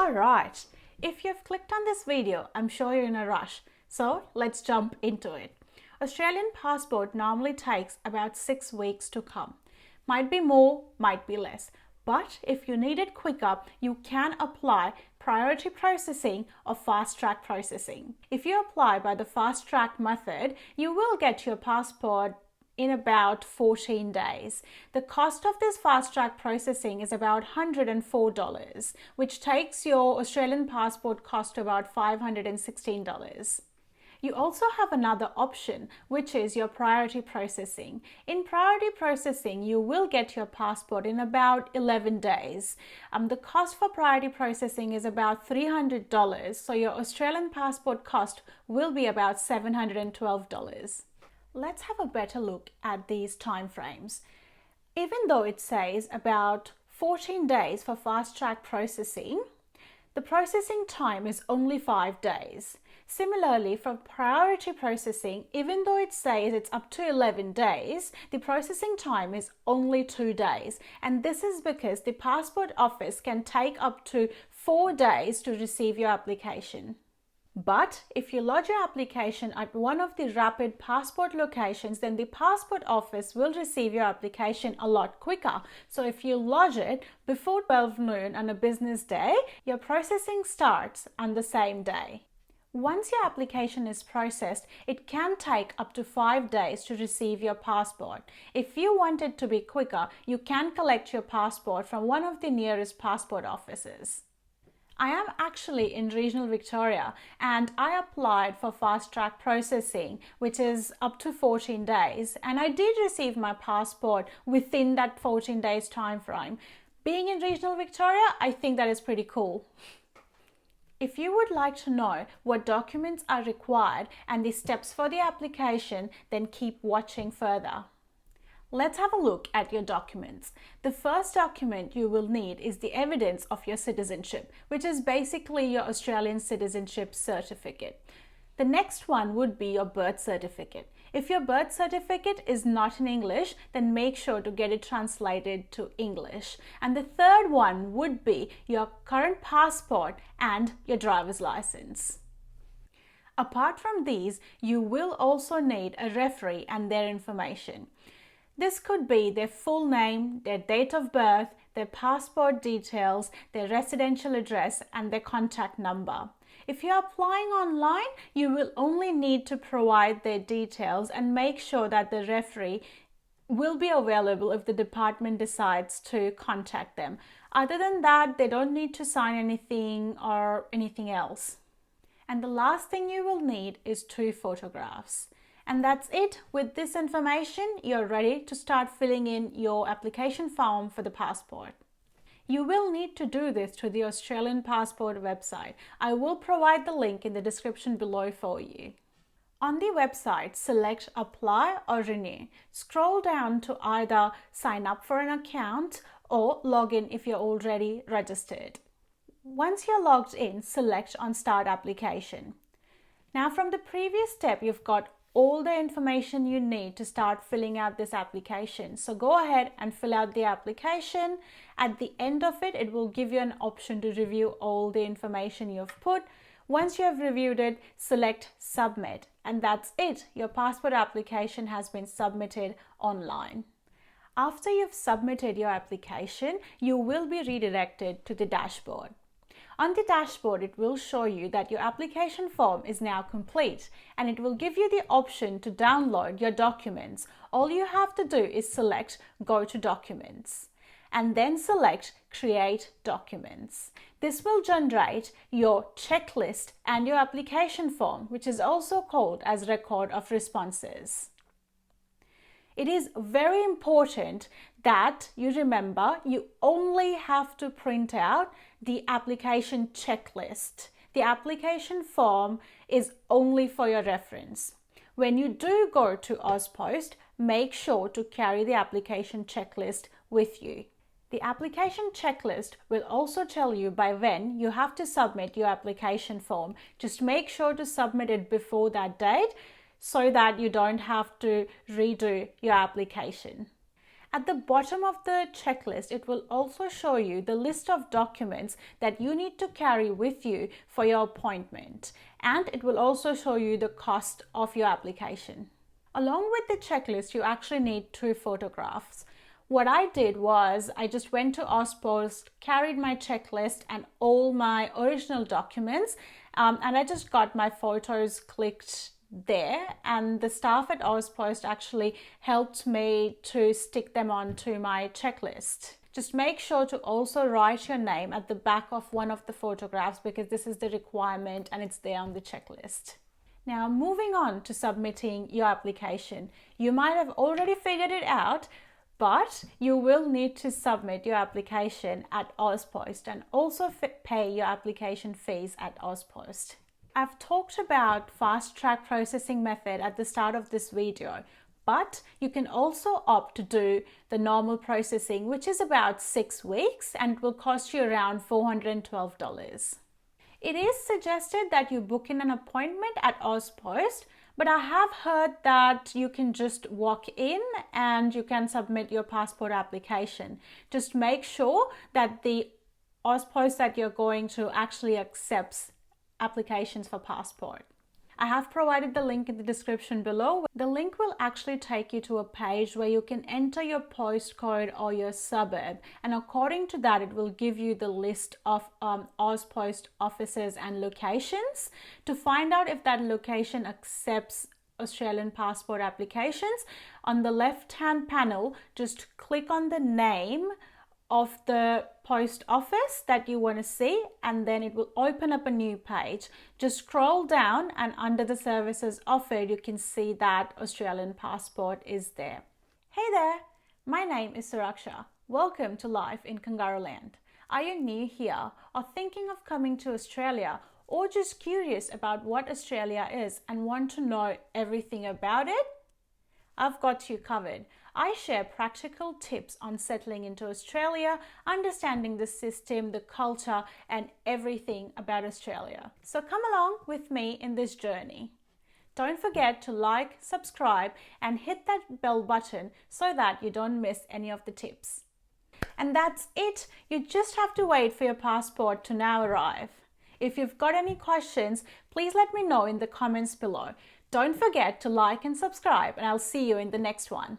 Alright, if you've clicked on this video, I'm sure you're in a rush. So let's jump into it. Australian passport normally takes about 6 weeks to come. Might be more, might be less. But if you need it quicker, you can apply priority processing or fast track processing. If you apply by the fast track method, you will get your passport in about 14 days. The cost of this fast track processing is about $104, which takes your Australian passport cost to about $516. You also have another option, which is your priority processing. In priority processing, you will get your passport in about 11 days. The cost for priority processing is about $300, so your Australian passport cost will be about $712. Let's have a better look at these time frames. Even though it says about 14 days for fast track processing, the processing time is only 5 days. Similarly, for priority processing, even though it says it's up to 11 days, the processing time is only 2 days. And this is because the passport office can take up to 4 days to receive your application. But if you lodge your application at one of the rapid passport locations, then the passport office will receive your application a lot quicker. So if you lodge it before 12 noon on a business day, your processing starts on the same day. Once your application is processed, it can take up to 5 days to receive your passport. If you want it to be quicker, you can collect your passport from one of the nearest passport offices. I am actually in regional Victoria and I applied for fast track processing, which is up to 14 days, and I did receive my passport within that 14 days time frame. Being in regional Victoria, I think that is pretty cool. If you would like to know what documents are required and the steps for the application, then keep watching further. Let's have a look at your documents. The first document you will need is the evidence of your citizenship, which is basically your Australian citizenship certificate. The next one would be your birth certificate. If your birth certificate is not in English, then make sure to get it translated to English. And the third one would be your current passport and your driver's license. Apart from these, you will also need a referee and their information. This could be their full name, their date of birth, their passport details, their residential address, and their contact number. If you're applying online, you will only need to provide their details and make sure that the referee will be available if the department decides to contact them. Other than that, they don't need to sign anything or anything else. And the last thing you will need is 2 photographs. And that's it. With this information, you're ready to start filling in your application form for the passport. You will need to do this through the Australian passport website. I will provide the link in the description below for you. On the website, select Apply or Renew. Scroll down to either sign up for an account or log in if you're already registered. Once you're logged in, select on Start Application. Now from the previous step, you've got all the information you need to start filling out this application. So go ahead and fill out the application. At the end of it, it will give you an option to review all the information you've put. Once you have reviewed it, select Submit. And that's it. Your passport application has been submitted online. After you've submitted your application, you will be redirected to the dashboard. On the dashboard, it will show you that your application form is now complete, and it will give you the option to download your documents. All you have to do is select Go to Documents and then select Create Documents. This will generate your checklist and your application form, which is also called as Record of Responses. It is very important that you remember you only have to print out the application checklist. The application form is only for your reference. When you do go to AusPost, make sure to carry the application checklist with you. The application checklist will also tell you by when you have to submit your application form. Just make sure to submit it before that date so that you don't have to redo your application. At the bottom of the checklist, it will also show you the list of documents that you need to carry with you for your appointment, and it will also show you the cost of your application. Along with the checklist, you actually need 2 photographs. What I did was I just went to Ozpost, carried my checklist and all my original documents, and I just got my photos clicked there, and the staff at Ozpost actually helped me to stick them onto my checklist. Just make sure to also write your name at the back of one of the photographs, because this is the requirement and it's there on the checklist. Now, moving on to submitting your application. You might have already figured it out, but you will need to submit your application at Ozpost and also pay your application fees at Ozpost. I've talked about fast track processing method at the start of this video, but you can also opt to do the normal processing, which is about 6 weeks and will cost you around $412. It is suggested that you book in an appointment at Ozpost, but I have heard that you can just walk in and you can submit your passport application. Just make sure that the Ozpost that you're going to actually accepts applications for passport. I have provided the link in the description below. The link will actually take you to a page where you can enter your postcode or your suburb, and according to that it will give you the list of Ozpost offices and locations. To find out if that location accepts Australian passport applications, on the left hand panel just click on the name of the post office that you want to see, and then it will open up a new page. Just scroll down and under the services offered you can see that Australian passport is there. Hey there, my name is Suraksha. Welcome to Life in Kangaroo Land. Are you new here or thinking of coming to Australia, or just curious about what Australia is and want to know everything about it? I've got you covered. I share practical tips on settling into Australia, understanding the system, the culture, and everything about Australia. So come along with me in this journey. Don't forget to like, subscribe, and hit that bell button so that you don't miss any of the tips. And that's it. You just have to wait for your passport to now arrive. If you've got any questions, please let me know in the comments below. Don't forget to like and subscribe, and I'll see you in the next one.